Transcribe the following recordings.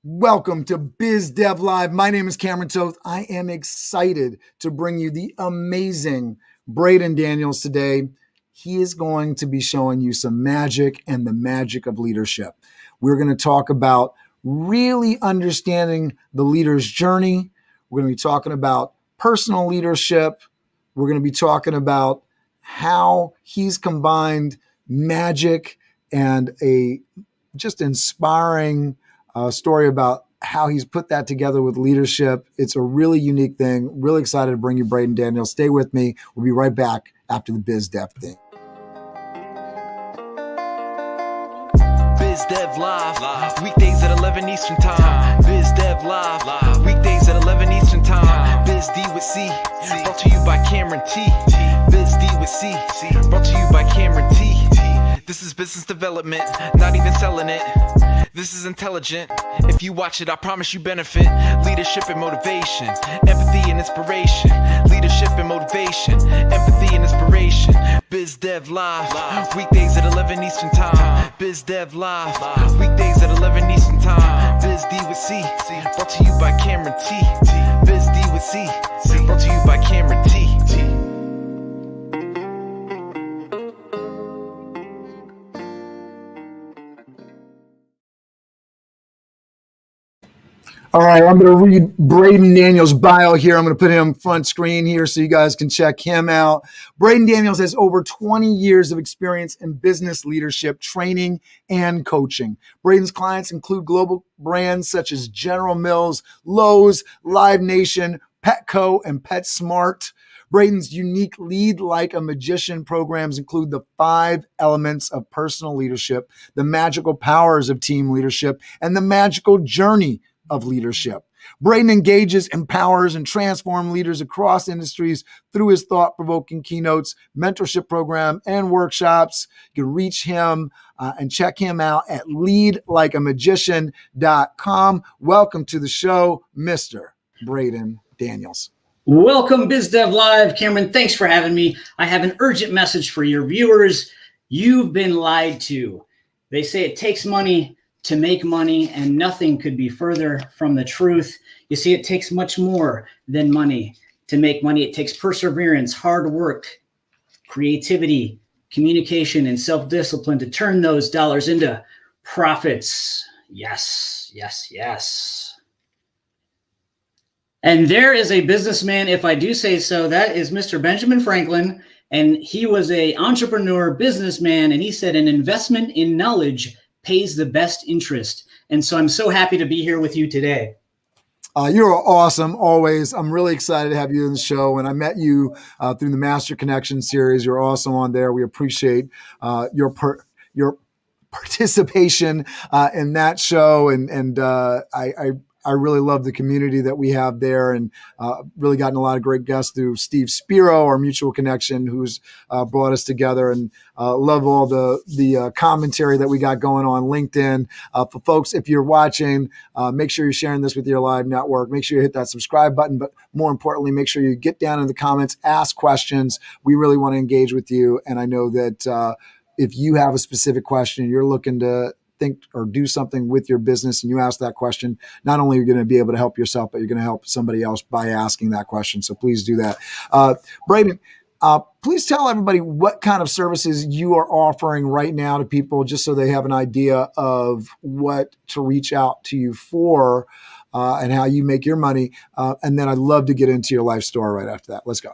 Welcome to Biz Dev Live. My name is Cameron Toth. I am excited to bring you the amazing Braden Daniels today. He is going to be showing you some magic and the magic of leadership. We're going to talk about really understanding the leader's journey. We're going to be talking about personal leadership. We're going to be talking about how he's combined magic and a just inspiring story about how he's put that together with leadership. It's a really unique thing. Really excited to bring you Braden Daniels. Stay with me. We'll be right back after the Biz Dev thing. Biz Dev Live, weekdays at 11 Eastern Time. Biz Dev Live, weekdays at 11 Eastern Time. Biz D with C, brought to you by Cameron T. Biz D with C, brought to you by Cameron T. This is business development, not even selling it. This is intelligent. If you watch it, I promise you benefit. Leadership and motivation, empathy and inspiration. Leadership and motivation, empathy and inspiration. Biz Dev Live, weekdays at 11 Eastern Time. Biz Dev Live, weekdays at 11 Eastern Time. Biz D with C, brought to you by Cameron T. Biz D with C, brought to you by Cameron T. All right, I'm going to read Braden Daniels' bio here. I'm going to put him front screen here so you guys can check him out. Braden Daniels has over 20 years of experience in business leadership, training, and coaching. Braden's clients include global brands such as General Mills, Lowe's, Live Nation, Petco, and Petsmart. Braden's unique Lead Like a Magician programs include the 5 elements of personal leadership, the magical powers of team leadership, and the magical journey of leadership. Braden engages, empowers, and transforms leaders across industries through his thought-provoking keynotes, mentorship program, and workshops. You can reach him and check him out at leadlikeamagician.com. Welcome to the show, Mr. Braden Daniels. Welcome, BizDev Live. Cameron, thanks for having me. I have an urgent message for your viewers. You've been lied to. They say it takes money to make money, and nothing could be further from the truth. You see, it takes much more than money to make money. It takes perseverance, hard work, creativity, communication, and self-discipline to turn those dollars into profits. Yes, yes, yes. And there is a businessman, if I do say so, that is Mr. Benjamin Franklin. And he was an entrepreneur, businessman, and he said an investment in knowledge pays the best interest. And so I'm so happy to be here with you today. You're awesome, always. I'm really excited to have you in the show. And I met you through the Master Connection series. You're awesome on there. We appreciate your participation in that show. And I really love the community that we have there, and really gotten a lot of great guests through Steve Spiro, our mutual connection, who's brought us together, and love all the commentary that we got going on LinkedIn. For folks, if you're watching, make sure you're sharing this with your live network. Make sure you hit that subscribe button, but more importantly, make sure you get down in the comments, ask questions. We really want to engage with you, and I know that if you have a specific question, you're looking to think or do something with your business, and you ask that question, not only are you going to be able to help yourself, but you're going to help somebody else by asking that question. So please do that. Braden, please tell everybody what kind of services you are offering right now to people, just so they have an idea of what to reach out to you for and how you make your money. And then I'd love to get into your life story right after that. Let's go.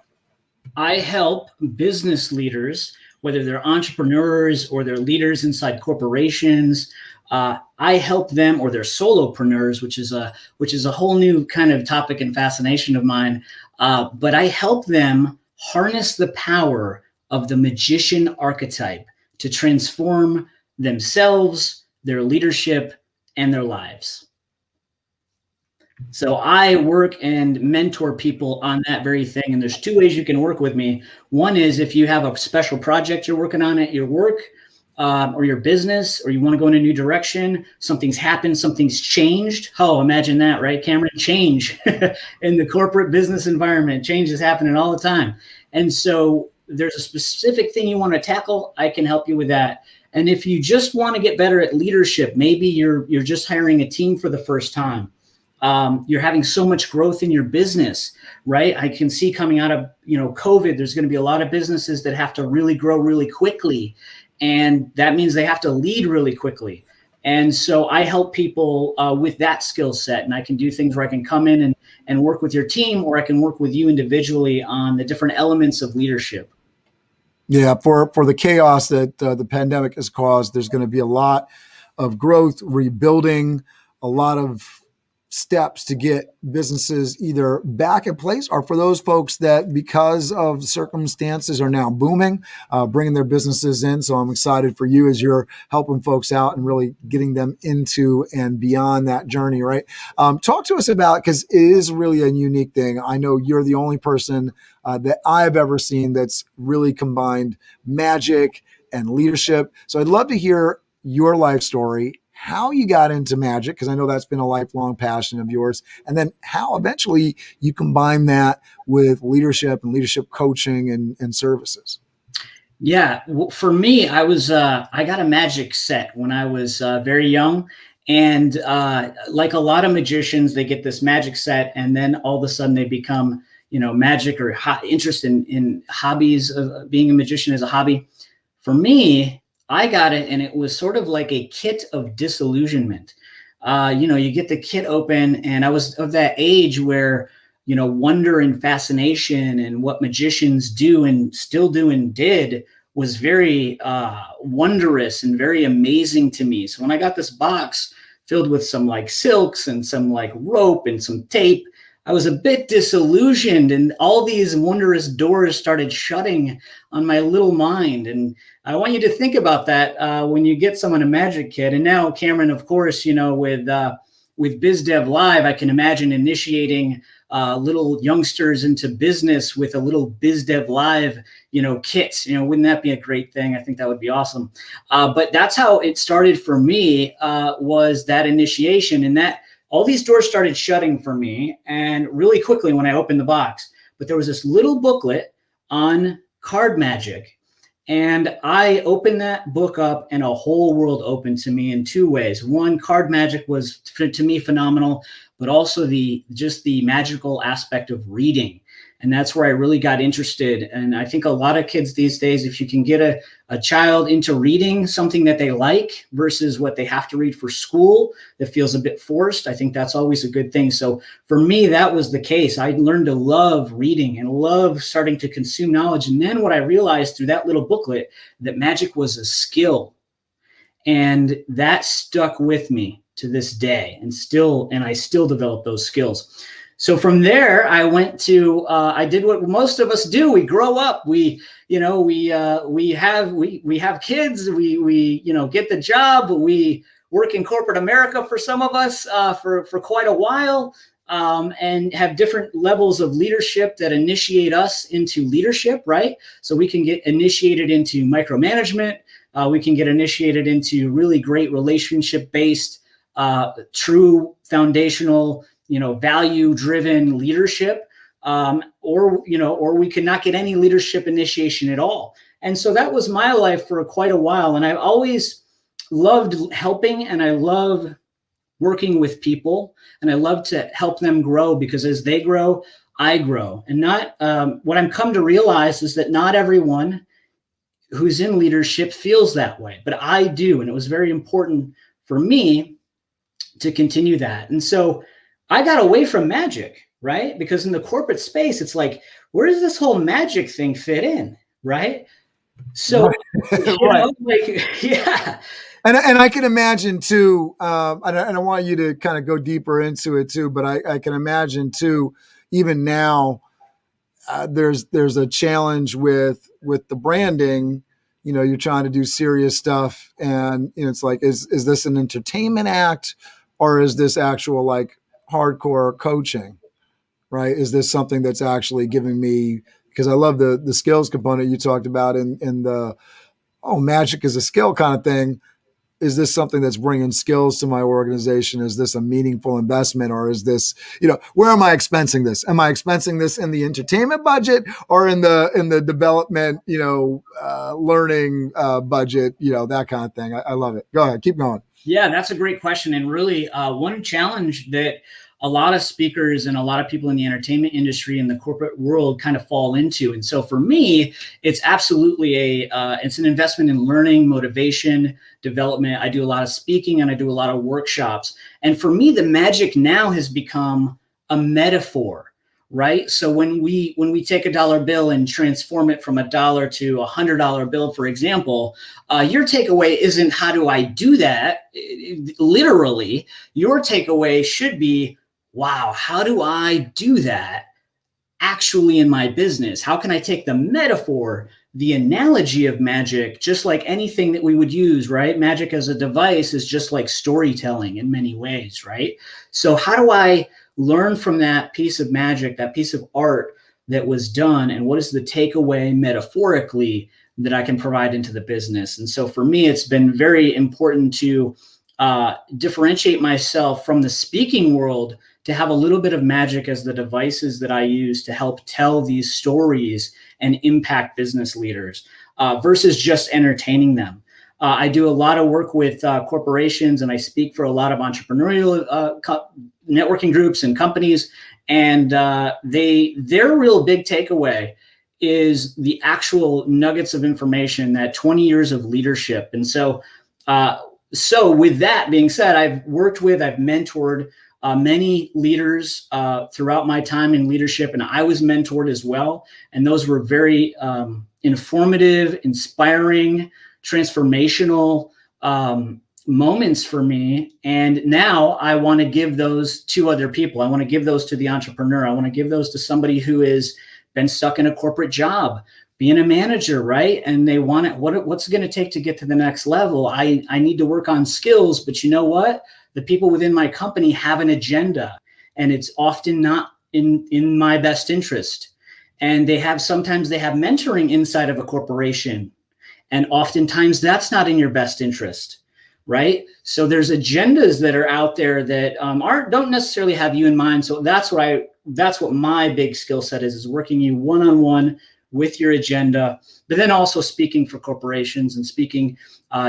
I help business leaders, whether they're entrepreneurs or they're leaders inside corporations. I help them, or they're solopreneurs, which is a whole new kind of topic and fascination of mine. But I help them harness the power of the magician archetype to transform themselves, their leadership, and their lives. So I work and mentor people on that very thing. And there's 2 ways you can work with me. One is if you have a special project you're working on at your work or your business, or you want to go in a new direction, something's happened, something's changed. Oh, imagine that, right, Cameron? Change in the corporate business environment. Change is happening all the time. And so there's a specific thing you want to tackle, I can help you with that. And if you just want to get better at leadership, maybe you're just hiring a team for the first time. You're having so much growth in your business, right? I can see coming out of, COVID, there's going to be a lot of businesses that have to really grow really quickly. And that means they have to lead really quickly. And so I help people with that skill set. And I can do things where I can come in and work with your team, or I can work with you individually on the different elements of leadership. Yeah, for the chaos that the pandemic has caused, there's going to be a lot of growth, rebuilding, a lot of steps to get businesses either back in place, or for those folks that because of circumstances are now booming, bringing their businesses in. So I'm excited for you as you're helping folks out and really getting them into and beyond that journey, right? Talk to us about, because it is really a unique thing. I know you're the only person that I've ever seen that's really combined magic and leadership. So I'd love to hear your life story, how you got into magic, because I know that's been a lifelong passion of yours, and then how eventually you combine that with leadership and leadership coaching and services. Yeah, for me, I got a magic set when I was very young. And like a lot of magicians, they get this magic set, and then all of a sudden they become, magic or interest in hobbies of being a magician as a hobby. For me, I got it, and it was sort of like a kit of disillusionment. You get the kit open, and I was of that age where, wonder and fascination and what magicians do and still do and did was very wondrous and very amazing to me. So when I got this box filled with some like silks and some like rope and some tape, I was a bit disillusioned, and all these wondrous doors started shutting on my little mind. And I want you to think about that when you get someone a magic kit. And now, Cameron, of course, with BizDev Live, I can imagine initiating little youngsters into business with a little BizDev Live, kit. Wouldn't that be a great thing? I think that would be awesome. But that's how it started for me, was that initiation, and that all these doors started shutting for me, and really quickly when I opened the box. But there was this little booklet on card magic, and I opened that book up, and a whole world opened to me in two ways. One, card magic was to me phenomenal, but also the magical aspect of reading. And that's where I really got interested. And I think a lot of kids these days, if you can get a child into reading something that they like versus what they have to read for school that feels a bit forced, I think that's always a good thing. So for me, that was the case. I learned to love reading and love starting to consume knowledge. And then what I realized through that little booklet, that magic was a skill. And that stuck with me to this day, and I still develop those skills. So from there, I went to, I did what most of us do. We grow up, we have kids, we get the job, we work in corporate America for some of us for quite a while, and have different levels of leadership that initiate us into leadership, right? So we can get initiated into micromanagement. We can get initiated into really great relationship-based, true foundational, value-driven leadership, or we could not get any leadership initiation at all. And so that was my life for quite a while. And I always loved helping, and I love working with people, and I love to help them grow, because as they grow, I grow. And what I'm come to realize is that not everyone who's in leadership feels that way, but I do. And it was very important for me to continue that. And so I got away from magic, right? Because in the corporate space, it's like, where does this whole magic thing fit in, right? So, yeah. And I can imagine too, I don't want you to kind of go deeper into it too, but I can imagine too, even now, there's a challenge with the branding. You're trying to do serious stuff, and it's like, is this an entertainment act, or is this actual like hardcore coaching, right? Is this something that's actually giving me, because I love the skills component you talked about in the, magic is a skill kind of thing. is this something that's bringing skills to my organization? Is this a meaningful investment, or is this, where am I expensing this? Am I expensing this in the entertainment budget or in the development, learning budget, that kind of thing? I love it. Go ahead, keep going. Yeah, that's a great question. And really one challenge that a lot of speakers and a lot of people in the entertainment industry and the corporate world kind of fall into. And so for me, it's absolutely it's an investment in learning, motivation, development. I do a lot of speaking and I do a lot of workshops. And for me, the magic now has become a metaphor, right? So when we take a dollar bill and transform it from a dollar to $100 bill, for example, your takeaway isn't how do I do that? Literally, your takeaway should be, wow, how do I do that actually in my business? How can I take the metaphor, the analogy of magic, just like anything that we would use, right? Magic as a device is just like storytelling in many ways, right? So how do I learn from that piece of magic, that piece of art that was done, and what is the takeaway metaphorically that I can provide into the business? And so for me, it's been very important to differentiate myself from the speaking world, to have a little bit of magic as the devices that I use to help tell these stories and impact business leaders versus just entertaining them. I do a lot of work with corporations, and I speak for a lot of entrepreneurial networking groups and companies. And their real big takeaway is the actual nuggets of information, that 20 years of leadership. And so with that being said, I've mentored many leaders throughout my time in leadership, and I was mentored as well. And those were very informative, inspiring, transformational moments for me. And now I want to give those to other people. I want to give those to the entrepreneur. I want to give those to somebody who has been stuck in a corporate job, being a manager, right? And they want it. What's it going to take to get to the next level? I need to work on skills, but you know what? The people within my company have an agenda, and it's often not in my best interest. And sometimes they have mentoring inside of a corporation, and oftentimes that's not in your best interest, right? So there's agendas that are out there that don't necessarily have you in mind. So that's what my big skill set is working you one-on-one with your agenda, but then also speaking for corporations and speaking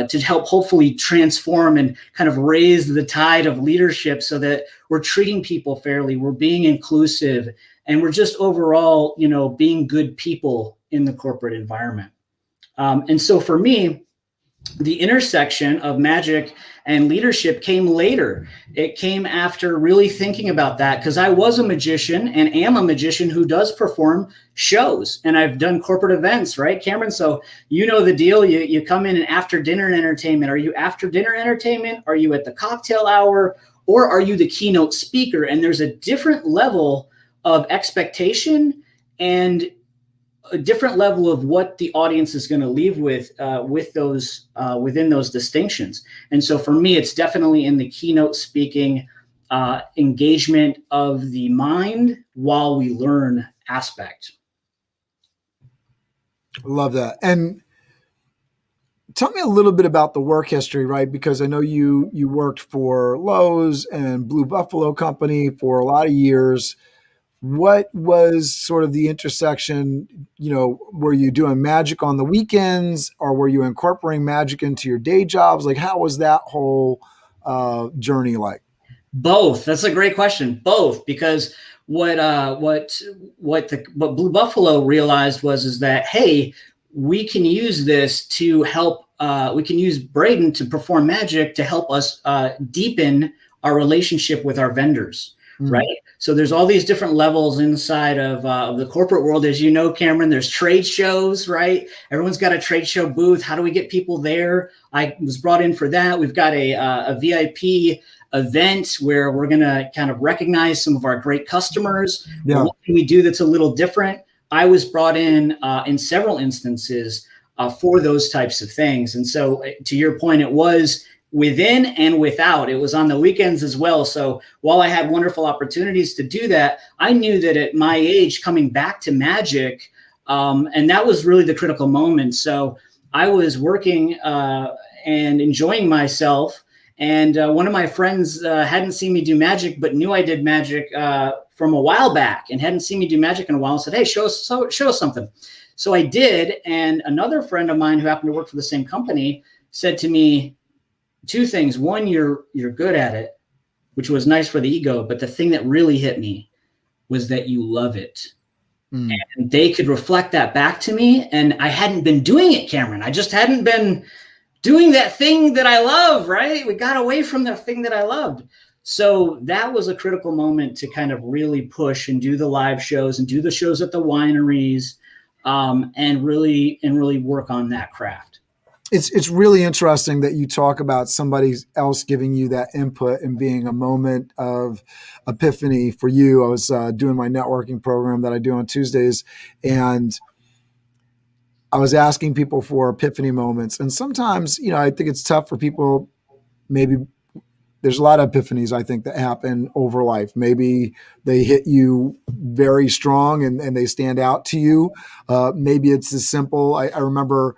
to help hopefully transform and kind of raise the tide of leadership so that we're treating people fairly, we're being inclusive, and we're just overall, being good people in the corporate environment. And so for me, the intersection of magic and leadership came later. It came after really thinking about that, because I was a magician and am a magician who does perform shows, and I've done corporate events, right, Cameron? So you know the deal. You come in and after dinner entertainment. Are you after dinner entertainment? Are you at the cocktail hour? Or are you the keynote speaker? And there's a different level of expectation and a different level of what the audience is going to leave with those within those distinctions. And so for me, it's definitely in the keynote speaking engagement of the mind while we learn aspect. Love that. And tell me a little bit about the work history, right? Because I know you worked for Lowe's and Blue Buffalo Company for a lot of years. What was sort of the intersection? Were you doing magic on the weekends, or were you incorporating magic into your day jobs? Like, how was that whole journey like? Both. That's a great question. Both, because what Blue Buffalo realized is that, hey, we can use this to help. We can use Braden to perform magic to help us deepen our relationship with our vendors. Right. So there's all these different levels inside of the corporate world. As you know, Cameron, there's trade shows, right? Everyone's got a trade show booth. How do we get people there? I was brought in for that. We've got a VIP event where we're going to kind of recognize some of our great customers. Yeah. What can we do that's a little different? I was brought in several instances for those types of things. And so to your point, it was within and without. It was on the weekends as well. So while I had wonderful opportunities to do that, I knew that at my age, coming back to magic, and that was really the critical moment. So I was working and enjoying myself. And one of my friends hadn't seen me do magic, but knew I did magic from a while back and hadn't seen me do magic in a while, and said, hey, show us something. So I did. And another friend of mine who happened to work for the same company said to me two things. One, you're good at it, which was nice for the ego. But the thing that really hit me was that you love it. And they could reflect that back to me. And I hadn't been doing it, Cameron. I just hadn't been doing that thing that I love, right? We got away from the thing that I loved. So that was a critical moment to kind of really push and do the live shows and do the shows at the wineries, and really work on that craft. It's really interesting that you talk about somebody else giving you that input and being a moment of epiphany for you. I was doing my networking program that I do on Tuesdays, and I was asking people for epiphany moments. And sometimes, I think it's tough for people. Maybe there's a lot of epiphanies, I think, that happen over life. Maybe they hit you very strong and they stand out to you. Maybe it's as simple. I remember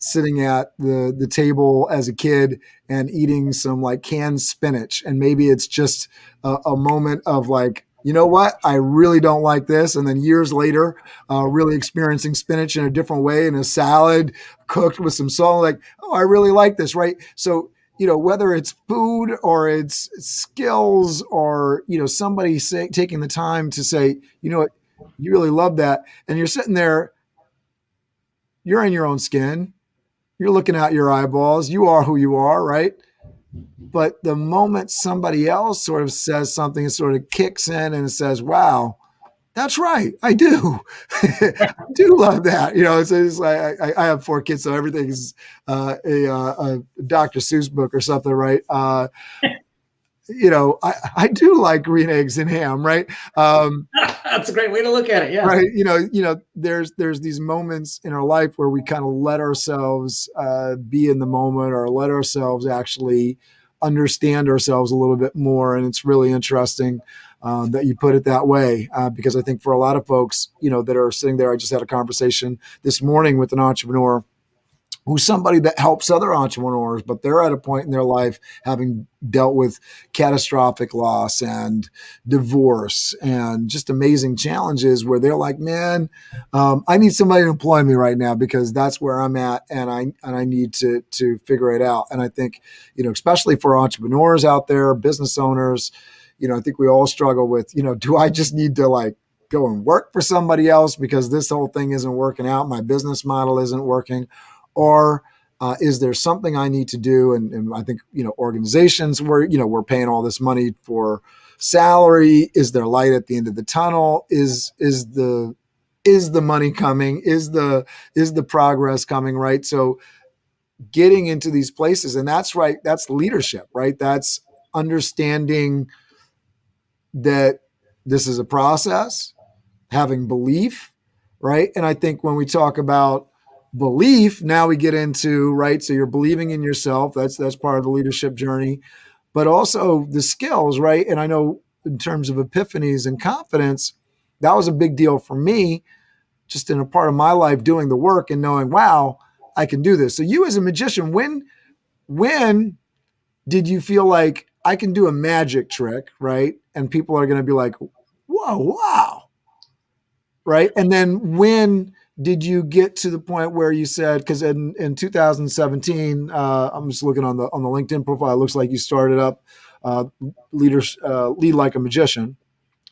sitting at the table as a kid and eating some like canned spinach. And maybe it's just a moment of like, you know what? I really don't like this. And then years later, really experiencing spinach in a different way in a salad cooked with some salt, like, oh, I really like this, right? So, whether it's food or it's skills or, somebody taking the time to say, you know what, you really love that. And you're sitting there, you're in your own skin. You're looking out your eyeballs. You are who you are, right? But the moment somebody else sort of says something, it sort of kicks in and it says, wow, that's right. I do. I do love that. It's like I have 4 kids, so everything's a Dr. Seuss book or something, right? I do like green eggs and ham, right? That's a great way to look at it. Yeah. Right. There's these moments in our life where we kind of let ourselves be in the moment or let ourselves actually understand ourselves a little bit more. And it's really interesting that you put it that way, because I think for a lot of folks, that are sitting there, I just had a conversation this morning with an entrepreneur who's somebody that helps other entrepreneurs, but they're at a point in their life having dealt with catastrophic loss and divorce and just amazing challenges where they're like, man, I need somebody to employ me right now because that's where I'm at. And I need to figure it out. And I think, especially for entrepreneurs out there, business owners, I think we all struggle with, do I just need to like go and work for somebody else because this whole thing isn't working out? My business model isn't working. Or is there something I need to do? And I think, organizations where, we're paying all this money for salary. Is there light at the end of the tunnel? Is the money coming? Is the progress coming? Right. So getting into these places, and that's right. That's leadership, right? That's understanding that this is a process, having belief, right? And I think when we talk about belief, now we get into, right, so you're believing in yourself. That's part of the leadership journey, but also the skills, right? And I know in terms of epiphanies and confidence, that was a big deal for me, just in a part of my life doing the work and knowing, wow, I can do this. So you as a magician, when did you feel like I can do a magic trick, right? And people are going to be like, whoa, wow, right? And then when did you get to the point where you said, because in 2017, I'm just looking on the LinkedIn profile, it looks like you started up Lead Like a Magician,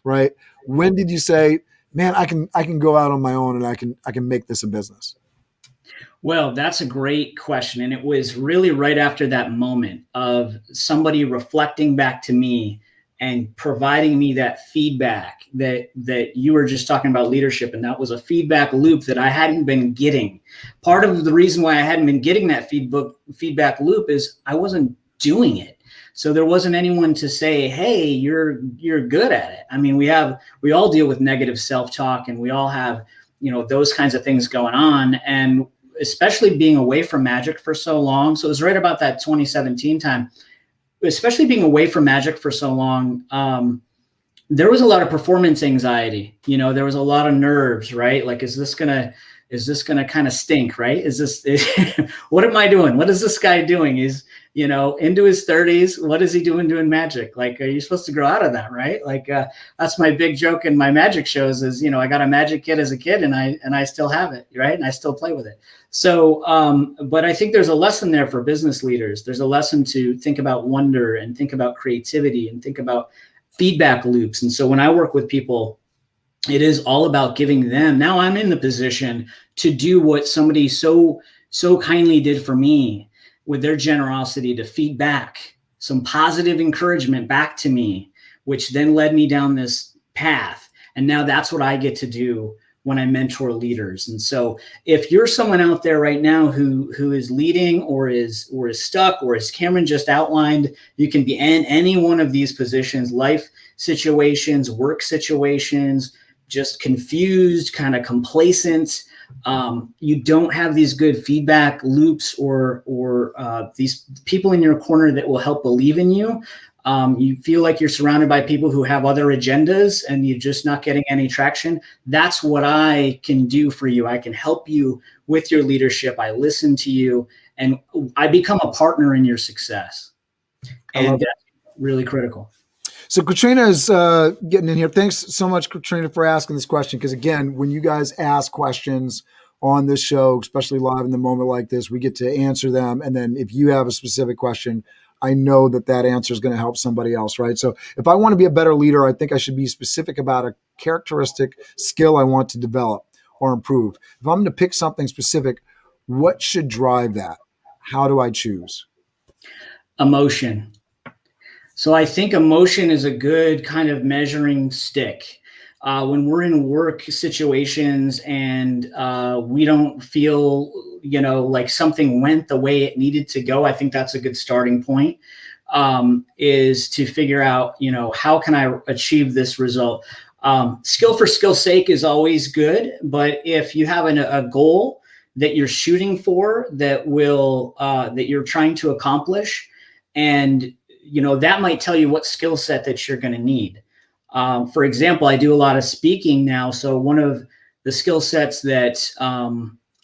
right? When did you say, man, I can go out on my own and I can make this a business? Well, that's a great question. And it was really right after that moment of somebody reflecting back to me and providing me that feedback that you were just talking about leadership. And that was a feedback loop that I hadn't been getting. Part of the reason why I hadn't been getting that feedback loop is I wasn't doing it. So there wasn't anyone to say, hey, you're good at it. I mean, we all deal with negative self-talk, and we all have, those kinds of things going on. And especially being away from magic for so long. So it was right about that 2017 time, especially being away from magic for so long. There was a lot of performance anxiety. There was a lot of nerves, right? Like, is this going to is this going to kind of stink, right? What am I doing? What is this guy doing? He's, into his 30s. What is he doing magic? Like, are you supposed to grow out of that, right? Like, that's my big joke in my magic shows is, I got a magic kit as a kid and I still have it, right? And I still play with it. So, but I think there's a lesson there for business leaders. There's a lesson to think about wonder and think about creativity and think about feedback loops. And so when I work with people, it is all about giving them. Now I'm in the position to do what somebody so kindly did for me with their generosity to feed back some positive encouragement back to me, which then led me down this path. And now that's what I get to do when I mentor leaders. And so if you're someone out there right now who is leading or is stuck, or as Cameron just outlined, you can be in any one of these positions, life situations, work situations, just confused, kind of complacent. You don't have these good feedback loops or these people in your corner that will help believe in you. You feel like you're surrounded by people who have other agendas and you're just not getting any traction. That's what I can do for you. I can help you with your leadership. I listen to you and I become a partner in your success. And that's really critical. So Katrina is getting in here. Thanks so much, Katrina, for asking this question. Because again, when you guys ask questions on this show, especially live in the moment like this, we get to answer them. And then if you have a specific question, I know that answer is going to help somebody else, right? So if I want to be a better leader, I think I should be specific about a characteristic skill I want to develop or improve. If I'm going to pick something specific, what should drive that? How do I choose? Emotion. So I think emotion is a good kind of measuring stick. When we're in work situations and we don't feel, like something went the way it needed to go, I think that's a good starting point, is to figure out, how can I achieve this result? Skill for skill's sake is always good, but if you have a goal that you're shooting for that you're trying to accomplish, and that might tell you what skill set that you're going to need. For example, I do a lot of speaking now. So one of the skill sets that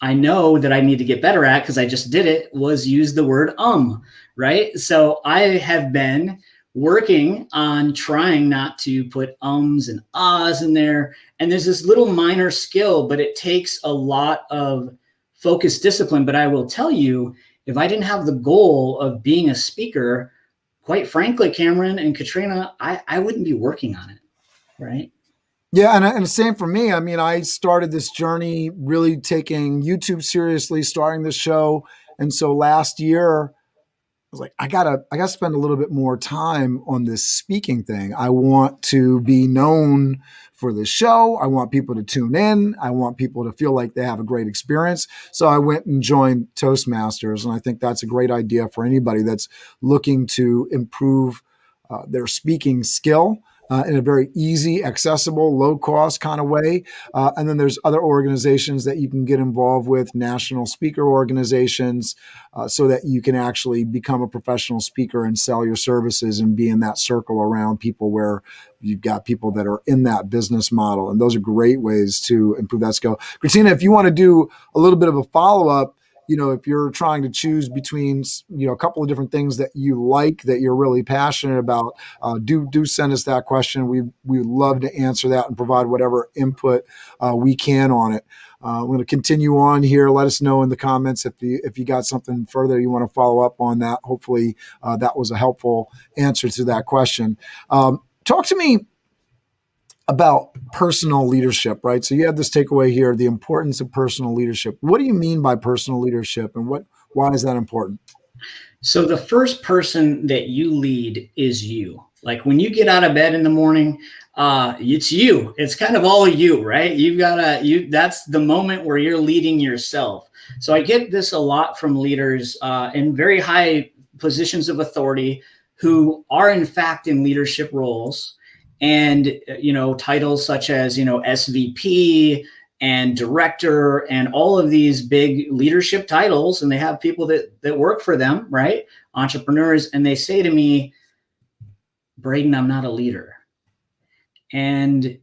I know that I need to get better at, because I just did it, was use the word right? So I have been working on trying not to put ums and ahs in there. And there's this little minor skill, but it takes a lot of focused discipline. But I will tell you, if I didn't have the goal of being a speaker, quite frankly, Cameron and Katrina, I wouldn't be working on it, right? Yeah, and the same for me. I mean, I started this journey really taking YouTube seriously, starting the show. And so last year, I was like, I gotta spend a little bit more time on this speaking thing. I want to be known for the show. I want people to tune in. I want people to feel like they have a great experience. So I went and joined Toastmasters. And I think that's a great idea for anybody that's looking to improve their speaking skill in a very easy, accessible, low-cost kind of way. And then there's other organizations that you can get involved with, national speaker organizations, so that you can actually become a professional speaker and sell your services and be in that circle around people where you've got people that are in that business model. And those are great ways to improve that skill. Christina, if you want to do a little bit of a follow-up, if you're trying to choose between, a couple of different things that you like, that you're really passionate about, do send us that question. We would love to answer that and provide whatever input we can on it. I'm going to continue on here. Let us know in the comments if you got something further you want to follow up on that. Hopefully that was a helpful answer to that question. Talk to me about personal leadership, right? So you have this takeaway here, the importance of personal leadership. What do you mean by personal leadership, and why is that important? So the first person that you lead is you. Like when you get out of bed in the morning, it's you. It's kind of all you, right? That's the moment where you're leading yourself. So I get this a lot from leaders in very high positions of authority who are in fact in leadership roles. And, titles such as, SVP and director and all of these big leadership titles. And they have people that work for them, right? Entrepreneurs. And they say to me, Braden, I'm not a leader. And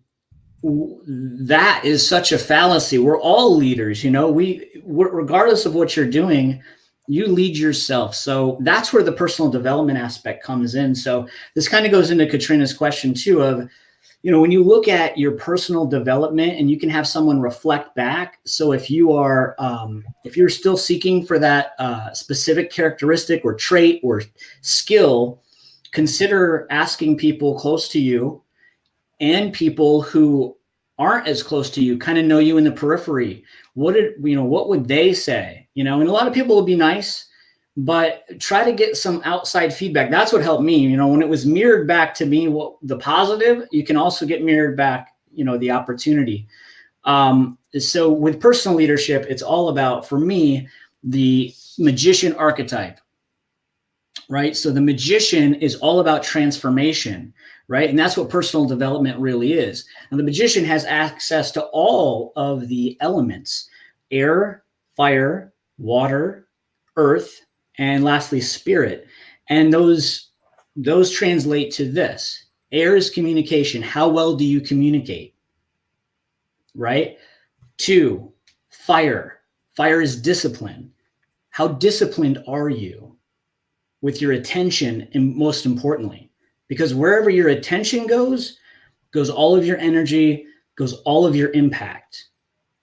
that is such a fallacy. We're all leaders, regardless of what you're doing, you lead yourself. So that's where the personal development aspect comes in. So this kind of goes into Katrina's question too of, when you look at your personal development and you can have someone reflect back. So if you're still seeking for that specific characteristic or trait or skill, consider asking people close to you and people who aren't as close to you, kind of know you in the periphery. What would they say? And a lot of people will be nice, but try to get some outside feedback. That's what helped me. When it was mirrored back to me, what the positive, you can also get mirrored back, the opportunity. So with personal leadership, it's all about, for me, the magician archetype, right? So the magician is all about transformation, right? And that's what personal development really is. And the magician has access to all of the elements: air, fire, water, earth, and lastly, spirit. And those translate to this. Air is communication. How well do you communicate? Right? 2, fire. Fire is discipline. How disciplined are you with your attention, and most importantly? Because wherever your attention goes all of your energy, goes all of your impact.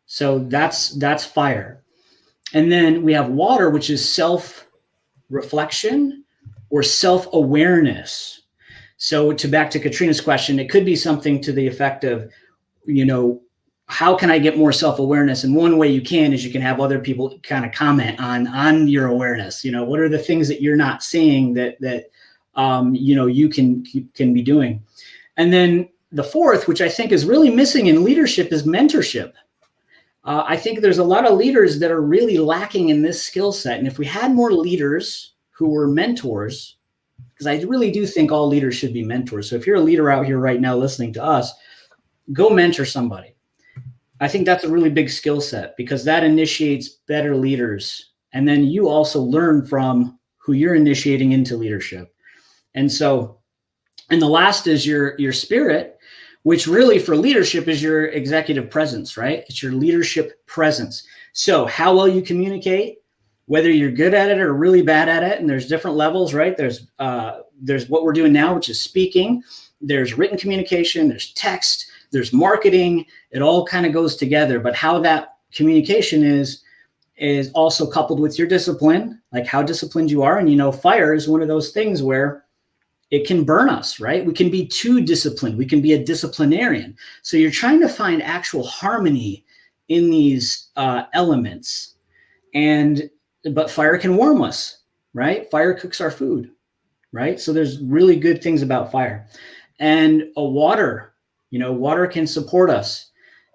So that's fire. And then we have water, which is self-reflection or self-awareness. So back to Katrina's question, it could be something to the effect of, how can I get more self-awareness? And one way you can is you can have other people kind of comment on your awareness. What are the things that you're not seeing that you can be doing? And then the fourth, which I think is really missing in leadership, is mentorship. I think there's a lot of leaders that are really lacking in this skill set. And if we had more leaders who were mentors, because I really do think all leaders should be mentors. So if you're a leader out here right now listening to us, go mentor somebody. I think that's a really big skill set, because that initiates better leaders. And then you also learn from who you're initiating into leadership. And the last is your spirit, which really for leadership is your executive presence, right? It's your leadership presence. So how well you communicate, whether you're good at it or really bad at it, and there's different levels, right? There's what we're doing now, which is speaking. There's written communication, there's text, there's marketing. It all kind of goes together. But how that communication is also coupled with your discipline, like how disciplined you are. And fire is one of those things where it can burn us, right? We can be too disciplined. We can be a disciplinarian. So you're trying to find actual harmony in these elements. But fire can warm us, right? Fire cooks our food, right? So there's really good things about fire. And water, water can support us.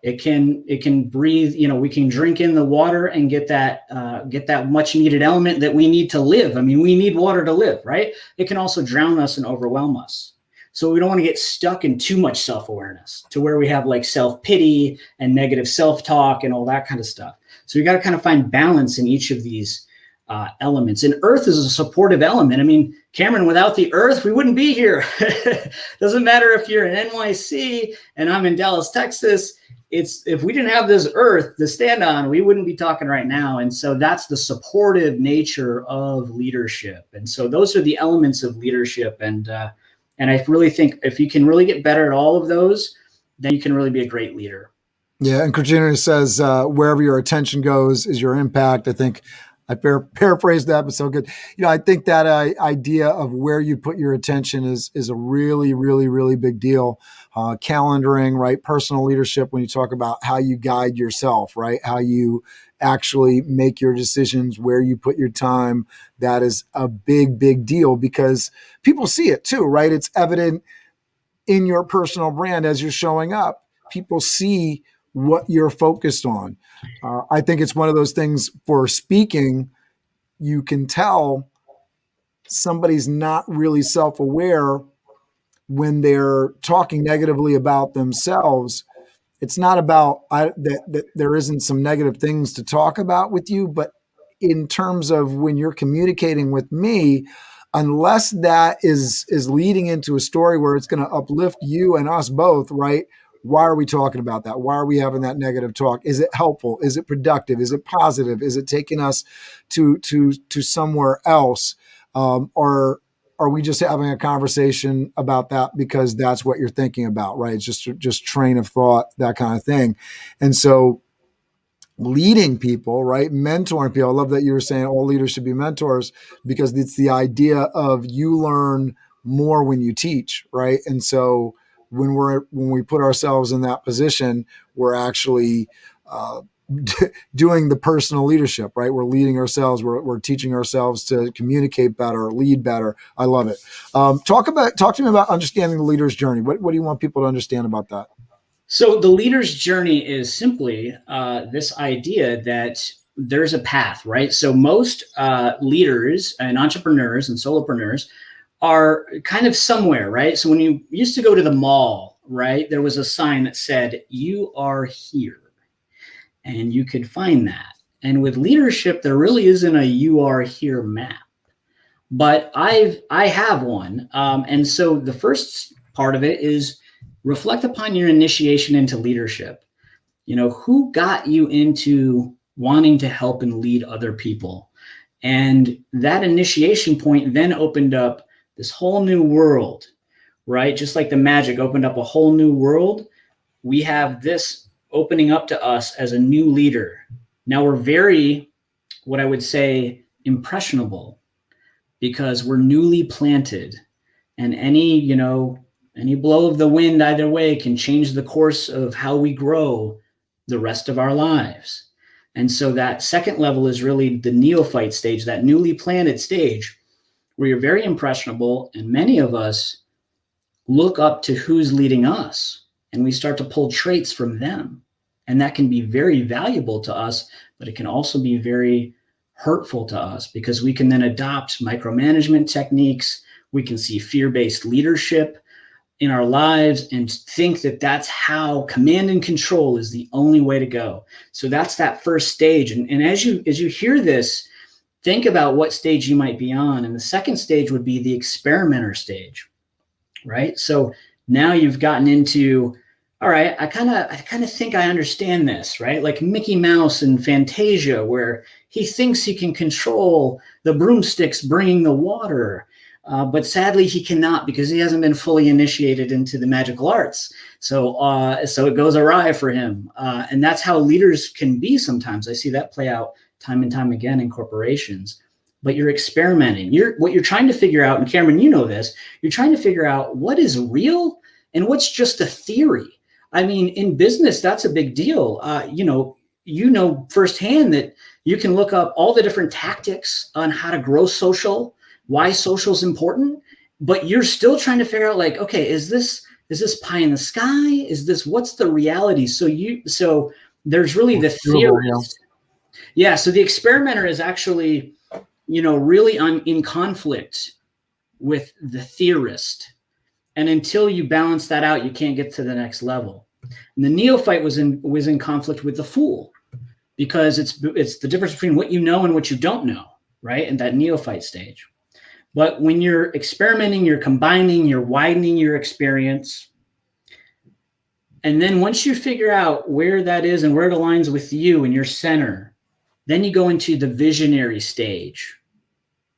It can breathe, we can drink in the water and get that much needed element that we need to live. I mean, we need water to live, right? It can also drown us and overwhelm us. So we don't want to get stuck in too much self-awareness to where we have like self-pity and negative self-talk and all that kind of stuff. So we got to kind of find balance in each of these elements. And earth is a supportive element. I mean, Cameron, without the earth, we wouldn't be here. Doesn't matter if you're in NYC and I'm in Dallas, Texas. If we didn't have this earth to stand on, we wouldn't be talking right now. And so that's the supportive nature of leadership. And so those are the elements of leadership. And I really think if you can really get better at all of those, then you can really be a great leader. Yeah. And Katrina says, wherever your attention goes is your impact. I think I paraphrased that, but so good. I think that idea of where you put your attention is a really, really, really big deal. Calendaring, right? Personal leadership, when you talk about how you guide yourself, right? How you actually make your decisions, where you put your time, that is a big, big deal because people see it too, right? It's evident in your personal brand as you're showing up. People see what you're focused on. I think it's one of those things for speaking, you can tell somebody's not really self-aware when they're talking negatively about themselves. It's not about that there isn't some negative things to talk about with you, but in terms of when you're communicating with me, unless that is leading into a story where it's going to uplift you and us both, right? Why are we talking about that? Why are we having that negative talk? Is it helpful? Is it productive? Is it positive? Is it taking us to somewhere else? Or are we just having a conversation about that because that's what you're thinking about, right? It's just train of thought, that kind of thing. And so leading people, right? Mentoring people. I love that you were saying all leaders should be mentors, because it's the idea of you learn more when you teach, right? And so when we put ourselves in that position, we're actually doing the personal leadership, right? We're leading ourselves. We're teaching ourselves to communicate better, lead better. I love it. Talk to me about understanding the leader's journey. What do you want people to understand about that? So the leader's journey is simply this idea that there's a path, right? So most leaders and entrepreneurs and solopreneurs are kind of somewhere, right? So when you used to go to the mall, right, there was a sign that said, "You are here," and you could find that. And with leadership, there really isn't a "you are here" map, but I have one. And so the first part of it is reflect upon your initiation into leadership. You know, who got you into wanting to help and lead other people? And that initiation point then opened up this whole new world, right? Just like the magic opened up a whole new world, we have this opening up to us as a new leader. Now we're very, what I would say, impressionable, because we're newly planted, and any blow of the wind either way can change the course of how we grow the rest of our lives. And so that second level is really the neophyte stage, that newly planted stage, where you're very impressionable, and many of us look up to who's leading us, and we start to pull traits from them. And that can be very valuable to us, but it can also be very hurtful to us, because we can then adopt micromanagement techniques. We can see fear-based leadership in our lives and think that that's how command and control is the only way to go. So that's that first stage. And as you hear this, think about what stage you might be on. And the second stage would be the experimenter stage, right? So now you've gotten into, all right, I kind of think I understand this, right? Like Mickey Mouse in Fantasia, where he thinks he can control the broomsticks bringing the water. But sadly, he cannot, because he hasn't been fully initiated into the magical arts. So it goes awry for him. And that's how leaders can be sometimes. I see that play out time and time again in corporations. But you're experimenting. What you're trying to figure out, and Cameron, you know this, you're trying to figure out what is real and what's just a theory. I mean, in business, that's a big deal. You know firsthand that you can look up all the different tactics on how to grow social, why social is important, but you're still trying to figure out, like, okay, is this pie in the sky? What's the reality? So there's really the theorist. Yeah. So the experimenter is actually, really in conflict with the theorist. And until you balance that out, you can't get to the next level. And the neophyte was in conflict with the fool, because it's the difference between what you know and what you don't know, right? In that neophyte stage. But when you're experimenting, you're combining, you're widening your experience. And then once you figure out where that is and where it aligns with you and your center, then you go into the visionary stage,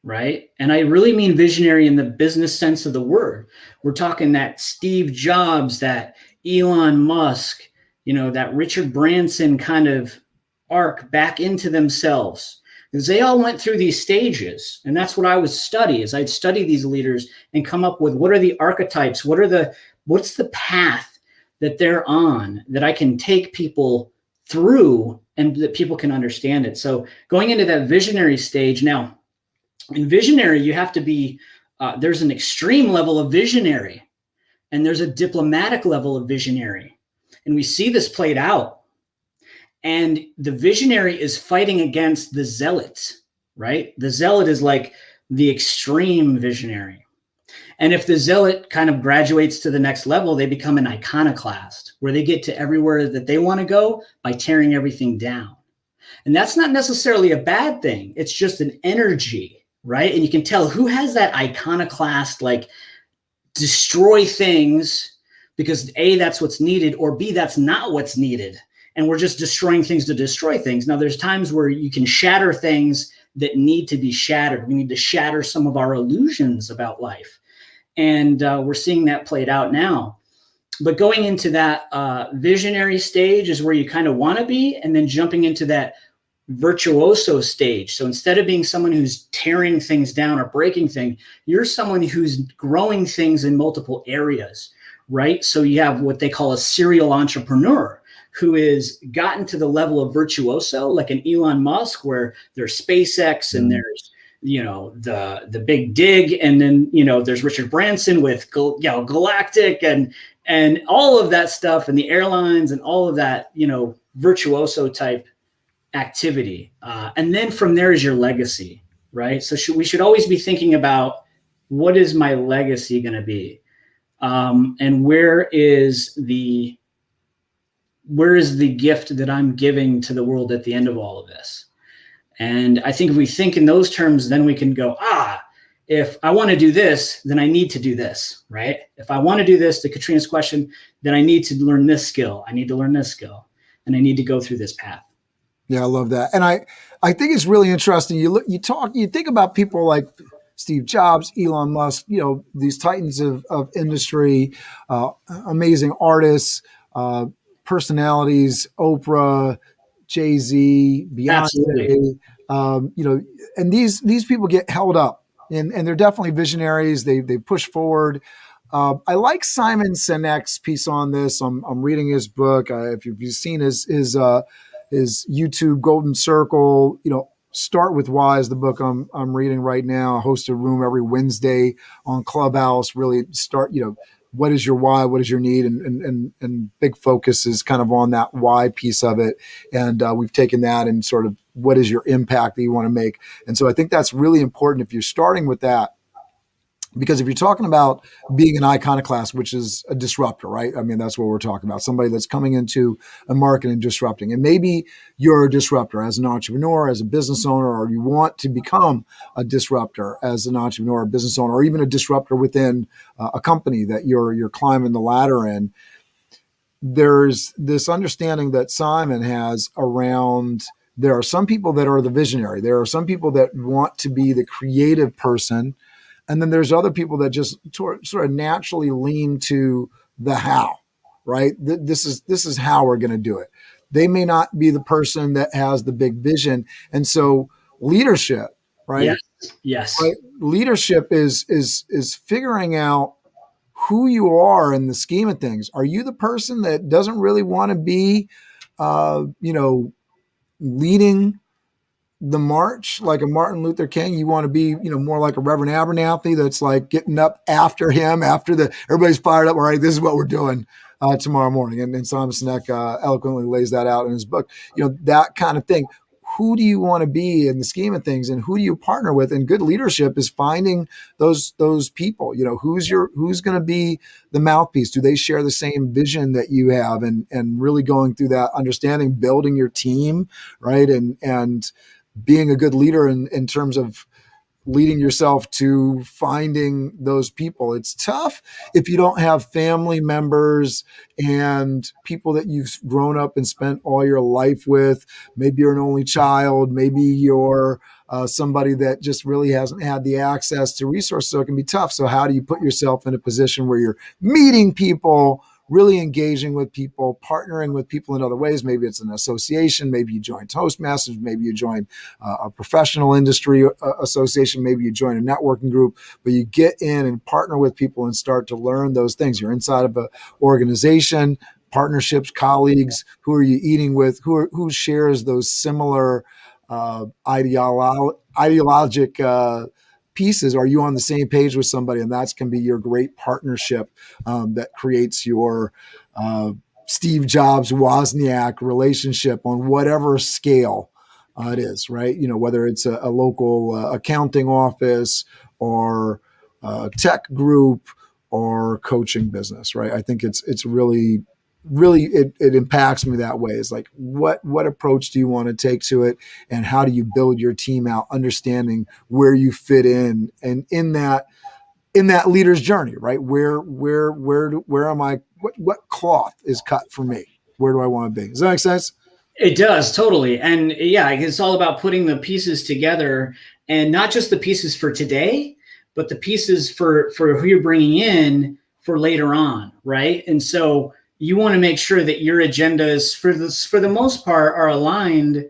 right? And I really mean visionary in the business sense of the word. We're talking that Steve Jobs, that Elon Musk, that Richard Branson kind of arc back into themselves. Because they all went through these stages. And that's what I would study, is I'd study these leaders and come up with, what are the archetypes? What's the path that they're on that I can take people through and that people can understand it. So going into that visionary stage. Now, in visionary, you have to be, there's an extreme level of visionary, and there's a diplomatic level of visionary. And we see this played out. And the visionary is fighting against the zealot, right? The zealot is like the extreme visionary. And if the zealot kind of graduates to the next level, they become an iconoclast, where they get to everywhere that they want to go by tearing everything down. And that's not necessarily a bad thing. It's just an energy, right? And you can tell who has that iconoclast, like, destroy things, because A, that's what's needed, or B, that's not what's needed. And we're just destroying things to destroy things. Now, there's times where you can shatter things that need to be shattered. We need to shatter some of our illusions about life. And we're seeing that played out now. But going into that visionary stage is where you kind of want to be, and then jumping into that virtuoso stage. So instead of being someone who's tearing things down or breaking things, you're someone who's growing things in multiple areas, right? So you have what they call a serial entrepreneur who has gotten to the level of virtuoso, like an Elon Musk, where there's SpaceX and there's, you know, the big dig, and then, you know, there's Richard Branson with Galactic and all of that stuff, and the airlines and all of that, you know, virtuoso type activity. And then from there is your legacy, right? So we should always be thinking about, what is my legacy going to be? And where is the gift that I'm giving to the world at the end of all of this? And I think if we think in those terms, then we can go, if I want to do this, then I need to do this, right? If I want to do this, to Katrina's question, then I need to learn this skill. I need to learn this skill, and I need to go through this path. Yeah, I love that. And I think it's really interesting. You think about people like Steve Jobs, Elon Musk, you know, these titans of industry, amazing artists, personalities, Oprah, Jay-Z, Beyonce, you know, and these people get held up, and they're definitely visionaries. They push forward. I like Simon Sinek's piece on this. I'm reading his book. If you've seen his YouTube Golden Circle, you know, Start with Why is the book I'm reading right now. I host a room every Wednesday on Clubhouse. Really start, you know, what is your why? What is your need? And big focus is kind of on that why piece of it. And we've taken that and sort of, what is your impact that you want to make? And so I think that's really important if you're starting with that. Because if you're talking about being an iconoclast, which is a disruptor, right? I mean, that's what we're talking about. Somebody that's coming into a market and disrupting. And maybe you're a disruptor as an entrepreneur, as a business owner, or you want to become a disruptor as an entrepreneur, a business owner, or even a disruptor within a company that you're climbing the ladder in. There's this understanding that Simon has around, there are some people that are the visionary. There are some people that want to be the creative person. And then there's other people that just sort of naturally lean to the how, right? This is how we're going to do it. They may not be the person that has the big vision. And so leadership, right? Yes. Right? Leadership is figuring out who you are in the scheme of things. Are you the person that doesn't really want to be, you know, leading the march like a Martin Luther King? You want to be, you know, more like a Reverend Abernathy that's like getting up after him, after everybody's fired up. All right, this is what we're doing tomorrow morning. And Simon Sinek eloquently lays that out in his book. You know, that kind of thing. Who do you want to be in the scheme of things, and who do you partner with? And good leadership is finding those people. You know, who's going to be the mouthpiece? Do they share the same vision that you have? And really going through that understanding, building your team, right? And being a good leader in terms of leading yourself to finding those people. It's tough if you don't have family members and people that you've grown up and spent all your life with. Maybe you're an only child. Maybe you're somebody that just really hasn't had the access to resources. So it can be tough. So how do you put yourself in a position where you're meeting people, really engaging with people, partnering with people in other ways? Maybe it's an association. Maybe you join Toastmasters. Maybe you join a professional industry association. Maybe you join a networking group, but you get in and partner with people and start to learn those things. You're inside of an organization, partnerships, colleagues. Who are you eating with? Who shares those similar ideologic pieces? Are you on the same page with somebody? And that's can be your great partnership that creates your Steve Jobs Wozniak relationship on whatever scale it is, right? You know, whether it's a local accounting office or tech group or coaching business, right? I think it's really it impacts me that way. It's like, what approach do you want to take to it, and how do you build your team out, understanding where you fit in, and in that in that leader's journey, right? Where am I? What cloth is cut for me? Where do I want to be? Does that make sense? It does, totally. And yeah, it's all about putting the pieces together, and not just the pieces for today, but the pieces for who you're bringing in for later on, right? And so you want to make sure that your agendas for the most part are aligned,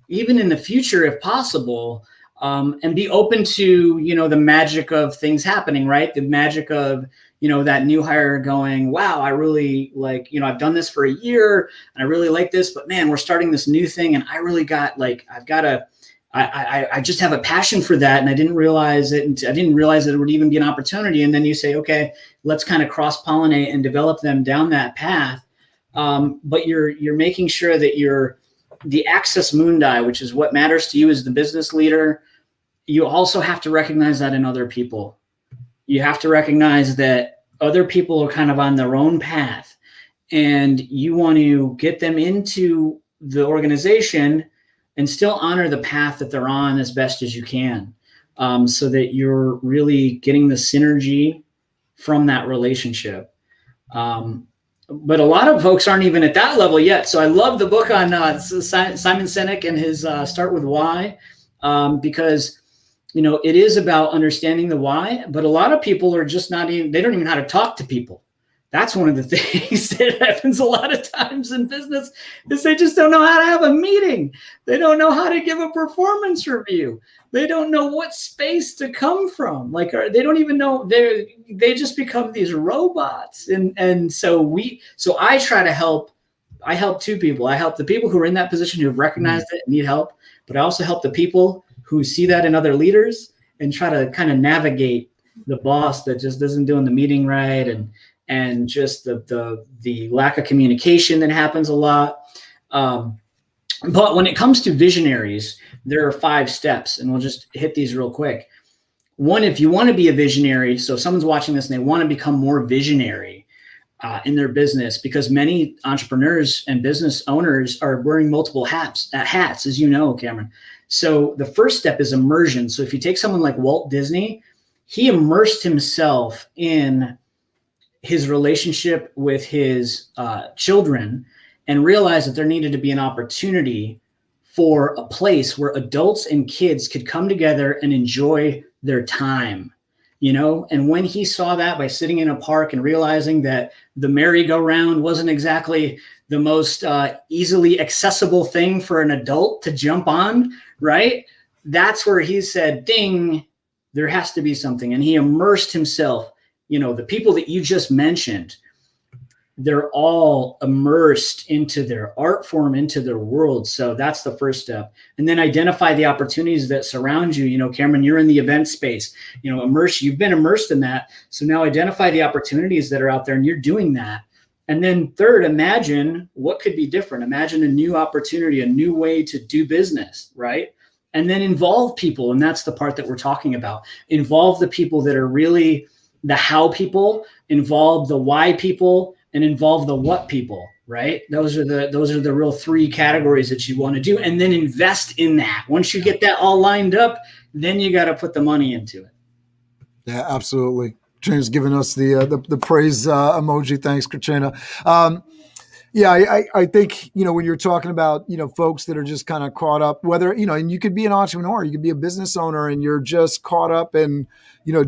even in the future, if possible, and be open to, the magic of things happening, right? The magic of, that new hire going, wow, I really like, I've done this for a year and I really like this, but man, we're starting this new thing. And I really got I just have a passion for that. And I didn't realize it. And I didn't realize that it would even be an opportunity. And then you say, okay, let's kind of cross-pollinate and develop them down that path. But you're making sure that the access mundi, which is what matters to you as the business leader, you also have to recognize that in other people. You have to recognize that other people are kind of on their own path, and you want to get them into the organization and still honor the path that they're on as best as you can, so that you're really getting the synergy from that relationship. But a lot of folks aren't even at that level yet. So I love the book on Simon Sinek and his Start With Why, because it is about understanding the why, but a lot of people are just they don't even know how to talk to people. That's one of the things that happens a lot of times in business, is they just don't know how to have a meeting. They don't know how to give a performance review. They don't know what space to come from. They don't even know, they just become these robots. And so I try to help. I help two people. I help the people who are in that position, who have recognized it and need help, but I also help the people who see that in other leaders and try to kind of navigate the boss that just isn't doing the meeting right, and just the lack of communication that happens a lot. But when it comes to visionaries, there are 5 steps, and we'll just hit these real quick. One, if you want to be a visionary, so if someone's watching this and they want to become more visionary in their business, because many entrepreneurs and business owners are wearing multiple hats, as you know, Cameron. So the first step is immersion. So if you take someone like Walt Disney, he immersed himself in his relationship with his children and realized that there needed to be an opportunity for a place where adults and kids could come together and enjoy their time, and when he saw that by sitting in a park and realizing that the merry-go-round wasn't exactly the most easily accessible thing for an adult to jump on, right? That's where he said, ding, there has to be something. And he immersed himself. The people that you just mentioned, they're all immersed into their art form, into their world. So that's the first step. And then identify the opportunities that surround you. Cameron, you're in the event space, you've been immersed in that. So now identify the opportunities that are out there, and you're doing that. And then third, imagine what could be different. Imagine a new opportunity, a new way to do business, right? And then involve people. And that's the part that we're talking about. Involve the people that are really the how people, involve the why people, and involve the what people, right? Those are the real 3 categories that you want to do. And then invest in that. Once you get that all lined up, then you got to put the money into it. Yeah, absolutely. Katrina's giving us the praise emoji. Thanks, Katrina. I think, when you're talking about, folks that are just kind of caught up, whether, and you could be an entrepreneur, you could be a business owner, and you're just caught up in,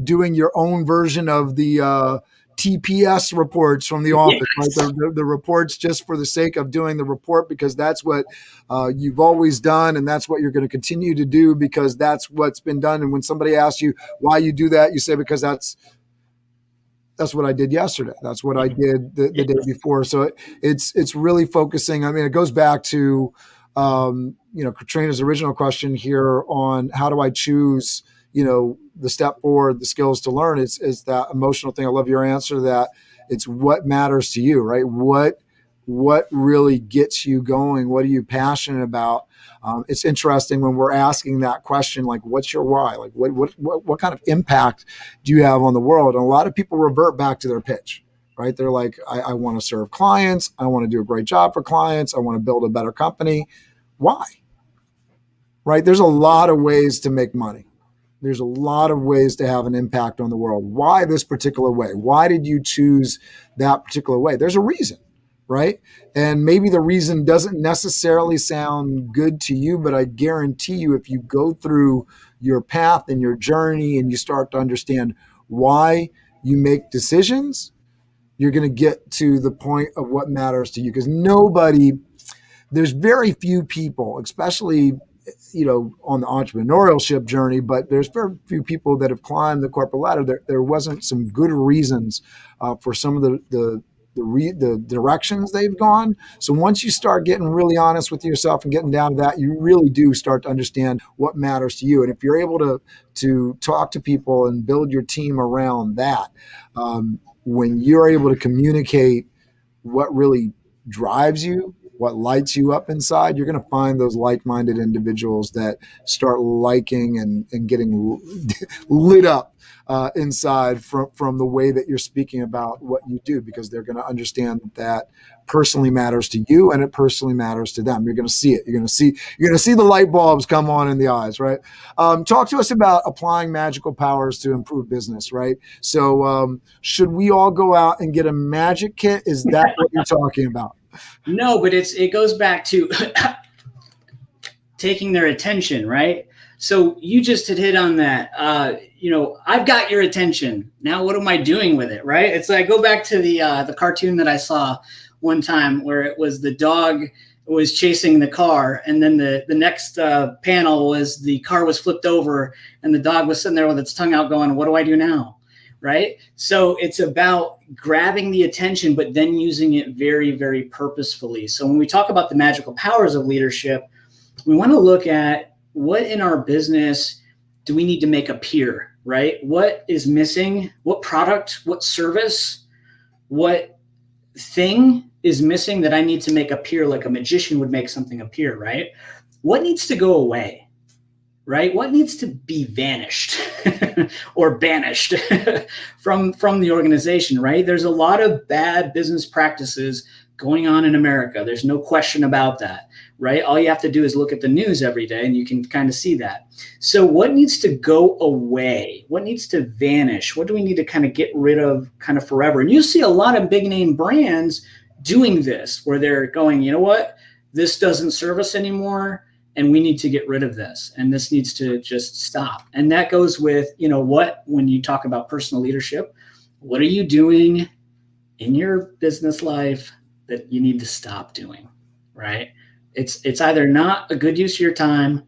doing your own version of the TPS reports from the office, Yes. right? The reports just for the sake of doing the report, because that's what you've always done, and that's what you're going to continue to do, because that's what's been done. And when somebody asks you why you do that, you say, because that's what I did yesterday. That's what I did the day before. So it's really focusing. I mean, it goes back to, Katrina's original question here on how do I choose, the step forward, the skills to learn, is that emotional thing. I love your answer to that. It's what matters to you, right? What really gets you going? What are you passionate about? It's interesting when we're asking that question, like, what's your why? Like, what kind of impact do you have on the world? And a lot of people revert back to their pitch, right? They're like, I want to serve clients. I want to do a great job for clients. I want to build a better company. Why? Right? There's a lot of ways to make money. There's a lot of ways to have an impact on the world. Why this particular way? Why did you choose that particular way? There's a reason, right? And maybe the reason doesn't necessarily sound good to you, but I guarantee you, if you go through your path and your journey and you start to understand why you make decisions, you're going to get to the point of what matters to you. Because there's very few people, especially on the entrepreneurship journey, but there's very few people that have climbed the corporate ladder. There wasn't some good reasons for some of the directions they've gone. So once you start getting really honest with yourself and getting down to that, you really do start to understand what matters to you. And if you're able to talk to people and build your team around that, when you're able to communicate what really drives you, what lights you up inside, you're going to find those like-minded individuals that start liking and getting lit up inside from the way that you're speaking about what you do, because they're going to understand that personally matters to you and it personally matters to them. You're going to see it. You're going to see the light bulbs come on in the eyes, right? Talk to us about applying magical powers to improve business, right? So should we all go out and get a magic kit? Is that what you're talking about? No, but it goes back to taking their attention, right? So you just had hit on that. I've got your attention. Now what am I doing with it, right? It's like, go back to the cartoon that I saw one time where it was the dog was chasing the car, and then the next panel was the car was flipped over and the dog was sitting there with its tongue out going, what do I do now? Right? So it's about grabbing the attention, but then using it very, very purposefully. So when we talk about the magical powers of leadership, we want to look at what in our business do we need to make appear, right? What is missing? What product, what service, what thing is missing that I need to make appear like a magician would make something appear, right? What needs to go away? Right? What needs to be vanished or banished from the organization, right? There's a lot of bad business practices going on in America. There's no question about that, right? All you have to do is look at the news every day and you can kind of see that. So what needs to go away? What needs to vanish? What do we need to kind of get rid of kind of forever? And you see a lot of big name brands doing this where they're going, you know what? This doesn't serve us anymore. And we need to get rid of this. And this needs to just stop. And that goes with, when you talk about personal leadership, what are you doing in your business life that you need to stop doing, right? It's either not a good use of your time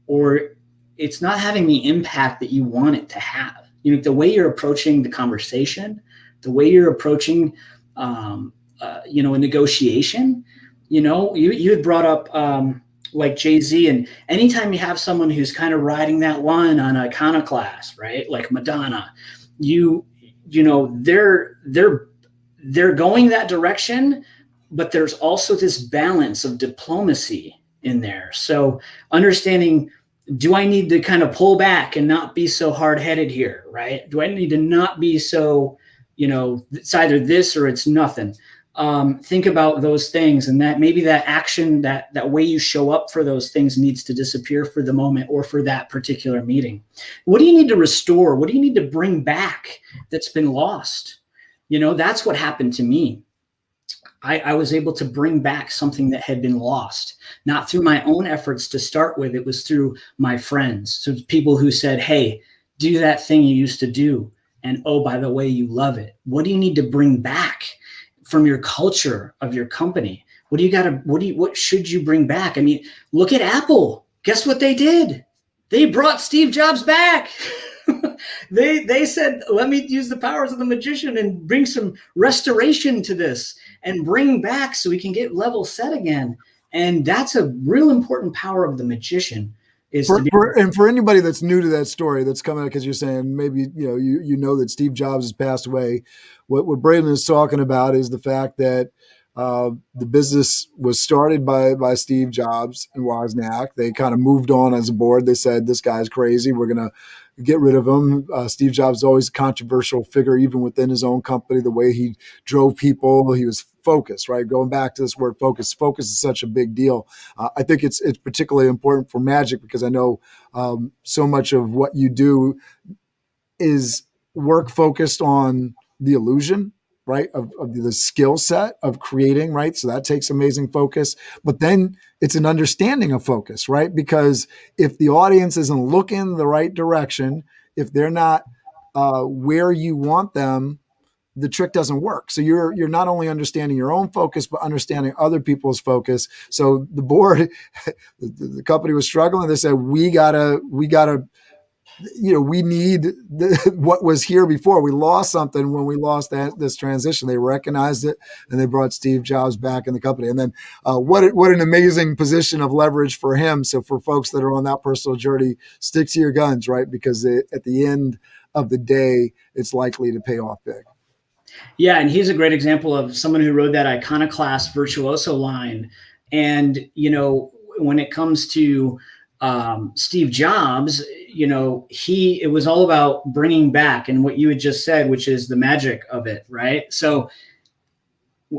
or it's not having the impact that you want it to have. The way you're approaching the conversation, the way you're approaching, a negotiation, you had brought up, like Jay-Z, and anytime you have someone who's kind of riding that line on iconoclast, right? Like Madonna, they're going that direction, but there's also this balance of diplomacy in there. So understanding, do I need to kind of pull back and not be so hard-headed here, right? Do I need to not be so, it's either this or it's nothing. Think about those things, and that maybe that action, that way you show up for those things needs to disappear for the moment or for that particular meeting. What do you need to restore? What do you need to bring back that's been lost? That's what happened to me. I was able to bring back something that had been lost, not through my own efforts to start with. It was through my friends. So people who said, hey, do that thing you used to do. And oh, by the way, you love it. What do you need to bring back from your culture of your company? What should you bring back? I mean, look at Apple. Guess what they did? They brought Steve Jobs back. They said, let me use the powers of the magician and bring some restoration to this and bring back so we can get level set again. And that's a real important power of the magician. And for anybody that's new to that story, that's coming out because you're saying maybe you know that Steve Jobs has passed away. What Braden is talking about is the fact that the business was started by Steve Jobs and Wozniak. They kind of moved on as a board. They said, this guy's crazy. We're going to get rid of him. Steve Jobs is always a controversial figure, even within his own company, the way he drove people. He was focus, right? Going back to this word focus, focus is such a big deal. I think it's particularly important for magic because I know so much of what you do is work focused on the illusion, right, of the skill set of creating, right? So that takes amazing focus. But then it's an understanding of focus, right? Because if the audience isn't looking the right direction, if they're not where you want them, the trick doesn't work. So you're not only understanding your own focus, but understanding other people's focus. So the board, the company was struggling. They said, we gotta, we need what was here before. We lost something when we lost this transition. They recognized it and they brought Steve Jobs back in the company. And then what an amazing position of leverage for him. So for folks that are on that personal journey, stick to your guns, right? Because at the end of the day, it's likely to pay off big. Yeah, and he's a great example of someone who rode that iconoclast virtuoso line. And, when it comes to Steve Jobs, it was all about bringing back and what you had just said, which is the magic of it, right? So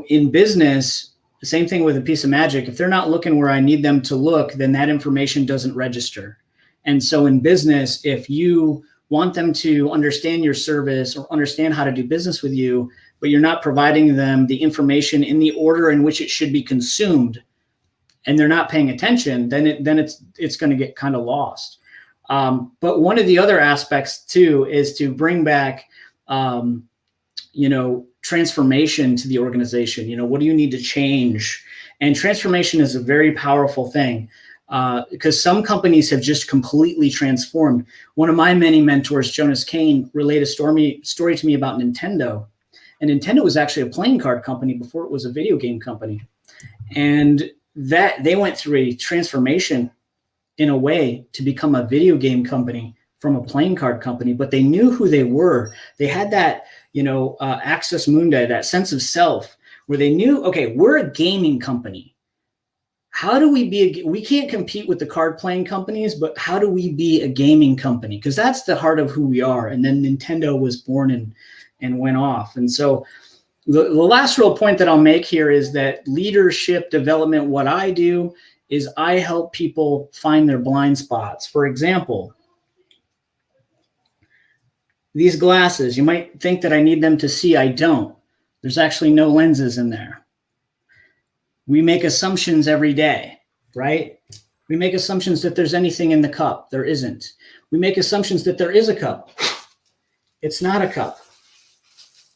in business, the same thing with a piece of magic. If they're not looking where I need them to look, then that information doesn't register. And so in business, if you want them to understand your service or understand how to do business with you, but you're not providing them the information in the order in which it should be consumed, and they're not paying attention, then it's going to get kind of lost. But one of the other aspects too is to bring back, transformation to the organization. What do you need to change? And transformation is a very powerful thing. Because some companies have just completely transformed. One of my many mentors, Jonas Kane, relayed a story to me about Nintendo. And Nintendo was actually a playing card company before it was a video game company. And that they went through a transformation in a way to become a video game company from a playing card company, but they knew who they were. They had that, access mundi, that sense of self where they knew, okay, we're a gaming company. How do we can't compete with the card playing companies, but how do we be a gaming company? Because that's the heart of who we are. And then Nintendo was born and went off. And so the last real point that I'll make here is that leadership development, what I do is I help people find their blind spots. For example, these glasses, you might think that I need them to see. I don't. There's actually no lenses in there. We make assumptions every day, right? We make assumptions that there's anything in the cup. There isn't. We make assumptions that there is a cup. It's not a cup.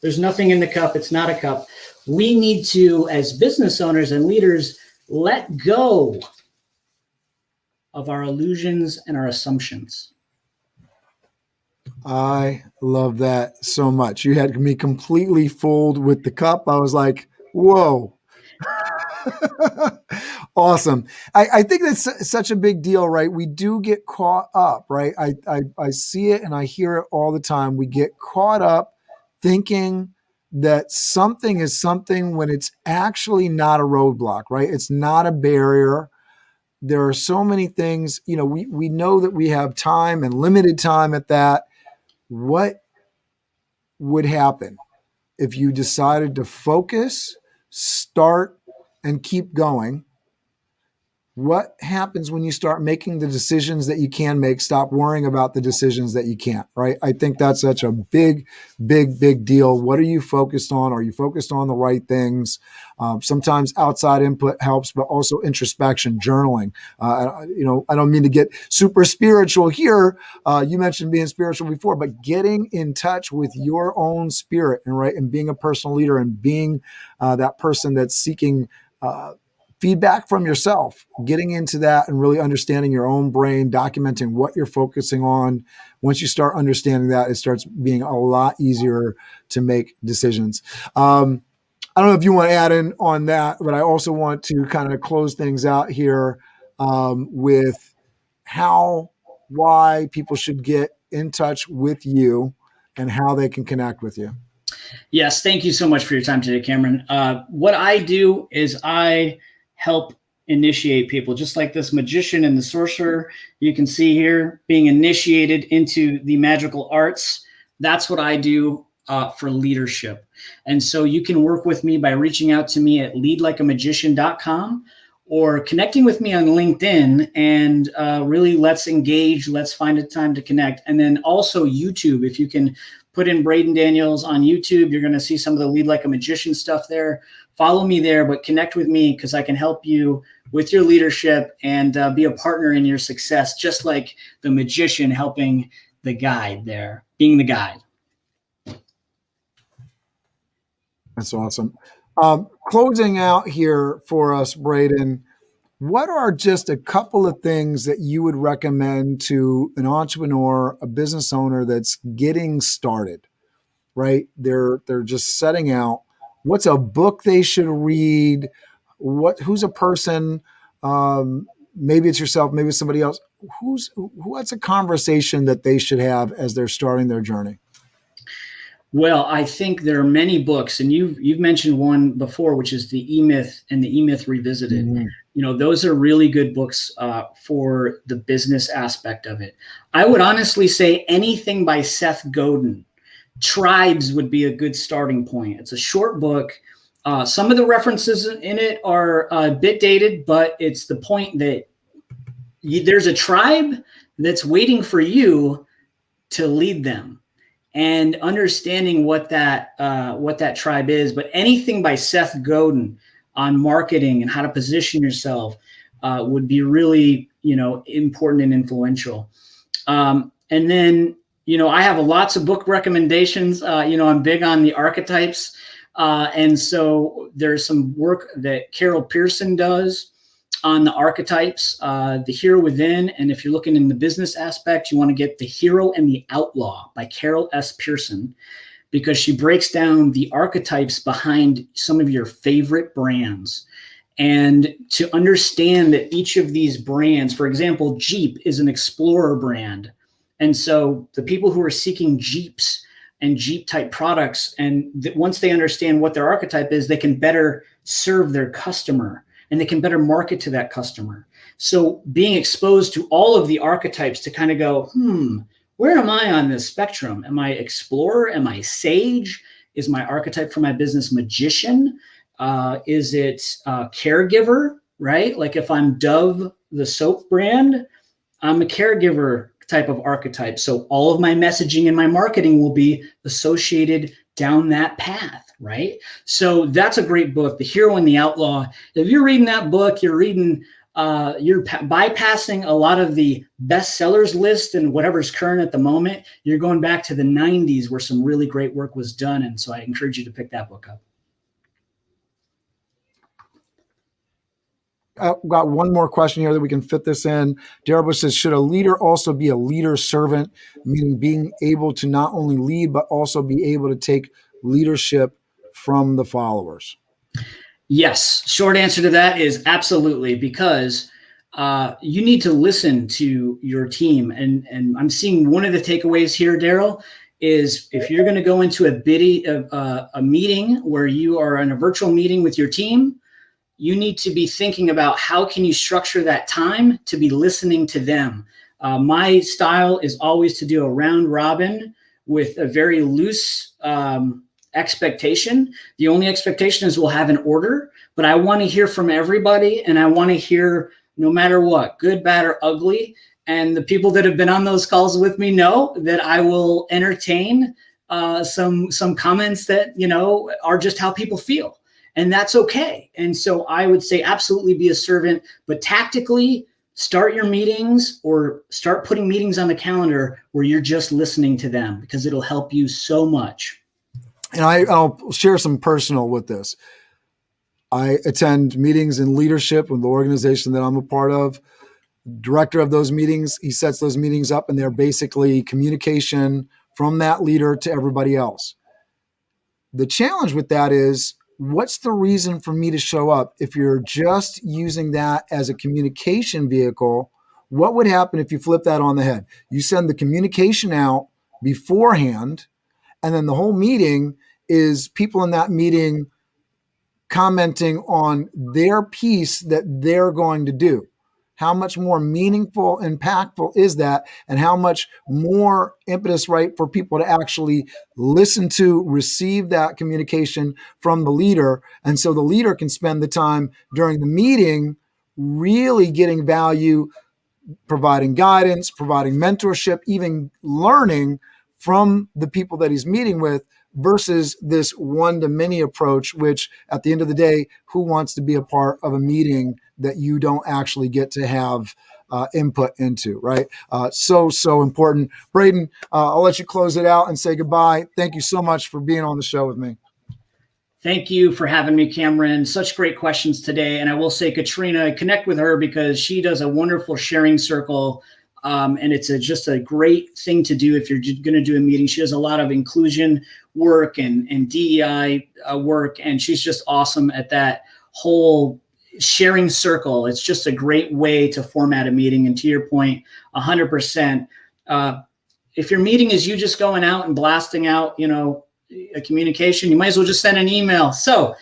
There's nothing in the cup. It's not a cup. We need to, as business owners and leaders, let go of our illusions and our assumptions. I love that so much. You had me completely fooled with the cup. I was like, whoa. Awesome. I think that's such a big deal, right? We do get caught up, right? I see it and I hear it all the time. We get caught up thinking that something is something when it's actually not a roadblock, right? It's not a barrier. There are so many things, we know that we have time and limited time at that. What would happen if you decided to focus, start, and keep going? What happens when you start making the decisions that you can make? Stop worrying about the decisions that you can't, right? I think that's such a big, big, big deal. What are you focused on? Are you focused on the right things? Sometimes outside input helps, but also introspection, journaling. I don't mean to get super spiritual here. You mentioned being spiritual before, but getting in touch with your own spirit and being a personal leader and being that person that's seeking feedback from yourself, getting into that and really understanding your own brain, documenting what you're focusing on. Once you start understanding that, it starts being a lot easier to make decisions. I don't know if you want to add in on that, but I also want to kind of close things out here with why people should get in touch with you and how they can connect with you. Yes. Thank you so much for your time today, Cameron. What I do is I help initiate people, just like this magician and the sorcerer you can see here being initiated into the magical arts. That's what I do for leadership. And so you can work with me by reaching out to me at leadlikeamagician.com or connecting with me on LinkedIn, and really let's engage. Let's find a time to connect. And then also YouTube, if you can put in Braden Daniels on YouTube, you're going to see some of the Lead Like a Magician stuff there. Follow me there, but connect with me because I can help you with your leadership and be a partner in your success, just like the magician helping the guide there, being the guide. That's awesome. Closing out here for us, Braden, what are just a couple of things that you would recommend to an entrepreneur, a business owner that's getting started, right? They're just setting out. What's a book they should read? Who's a person? Maybe it's yourself, maybe it's somebody else. What's a conversation that they should have as they're starting their journey? Well, I think there are many books, and you've mentioned one before, which is the E-Myth and the E-Myth Revisited. Mm-hmm. Those are really good books for the business aspect of it. I would honestly say anything by Seth Godin. Tribes would be a good starting point. It's a short book. Some of the references in it are a bit dated, but it's the point that there's a tribe that's waiting for you to lead them. And understanding what that tribe is, but anything by Seth Godin on marketing and how to position yourself would be really important and influential. And then I have lots of book recommendations. I'm big on the archetypes, and so there's some work that Carol Pearson does on the archetypes, The Hero Within. And if you're looking in the business aspect, you want to get The Hero and the Outlaw by Carol S. Pearson, because she breaks down the archetypes behind some of your favorite brands. And to understand that each of these brands, for example, Jeep is an explorer brand. And so the people who are seeking Jeeps and Jeep type products, and once they understand what their archetype is, they can better serve their customer. And they can better market to that customer. So being exposed to all of the archetypes to kind of go, where am I on this spectrum? Am I explorer? Am I sage? Is my archetype for my business magician? Is it caregiver, right? Like if I'm Dove, the soap brand, I'm a caregiver type of archetype. So all of my messaging and my marketing will be associated down that path. Right. So that's a great book, The Hero and the Outlaw. If you're reading that book, you're bypassing a lot of the bestsellers list and whatever's current at the moment. You're going back to the 90s where some really great work was done. And so I encourage you to pick that book up. I've got one more question here that we can fit this in. Darrell says, should a leader also be a leader servant, meaning being able to not only lead, but also be able to take leadership from the followers? Yes. Short answer to that is absolutely, because you need to listen to your team. And I'm seeing one of the takeaways here, Darrell, is if you're going to go into a meeting where you are in a virtual meeting with your team, you need to be thinking about how can you structure that time to be listening to them. My style is always to do a round robin with a very loose expectation. The only expectation is we'll have an order, but I want to hear from everybody, and I want to hear no matter what, good, bad, or ugly. And the people that have been on those calls with me know that I will entertain some comments that are just how people feel, and that's okay. And so I would say absolutely be a servant, but tactically start your meetings or start putting meetings on the calendar where you're just listening to them, because it'll help you so much. And I'll share some personal with this. I attend meetings in leadership with the organization that I'm a part of. Director of those meetings, he sets those meetings up, and they're basically communication from that leader to everybody else. The challenge with that is, what's the reason for me to show up? If you're just using that as a communication vehicle, what would happen if you flip that on the head? You send the communication out beforehand, and then the whole meeting is people in that meeting commenting on their piece that they're going to do. how much more meaningful, impactful is that? And how much more impetus, right, for people to actually listen to, receive that communication from the leader. And so the leader can spend the time during the meeting really getting value, providing guidance, providing mentorship, even learning from the people that he's meeting with, versus this one-to-many approach, which at the end of the day, who wants to be a part of a meeting that you don't actually get to have input into, right? So important. Braden, I'll let you close it out and say goodbye. Thank you so much for being on the show with me. Thank you for having me, Cameron. Such great questions today. And I will say, Katrina, connect with her because she does a wonderful sharing circle. And it's just a great thing to do if you're going to do a meeting. She does a lot of inclusion work and DEI work, and she's just awesome at that whole sharing circle. It's just a great way to format a meeting. And to your point, 100%. If your meeting is you just going out and blasting out, a communication, you might as well just send an email. So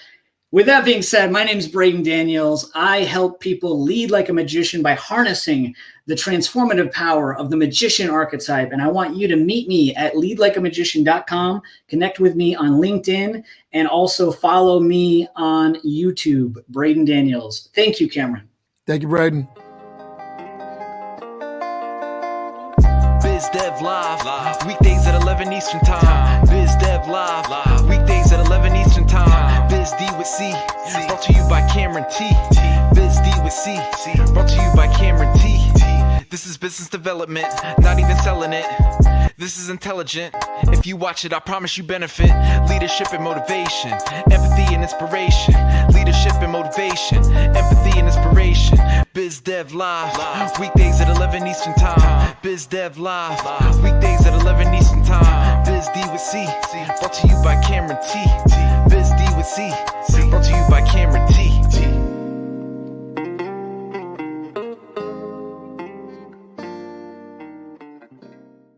with that being said, my name is Braden Daniels. I help people lead like a magician by harnessing the transformative power of the magician archetype. And I want you to meet me at leadlikeamagician.com, connect with me on LinkedIn, and also follow me on YouTube, Braden Daniels. Thank you, Cameron. Thank you, Braden. Biz Dev Live, weekdays at 11 Eastern Time. Biz Dev Live, weekdays at 11 Eastern Time. Biz D with C, brought to you by Cameron T. Biz D with C, brought to you by Cameron T. This is business development, not even selling it. This is intelligent. If you watch it, I promise you benefit. Leadership and motivation, empathy and inspiration. Leadership and motivation, empathy and inspiration. Biz Dev Live, weekdays at 11 Eastern Time. Biz Dev Live, weekdays at 11 Eastern Time. Biz D with C, brought to you by Cameron T. Biz D with C, brought to you by Cameron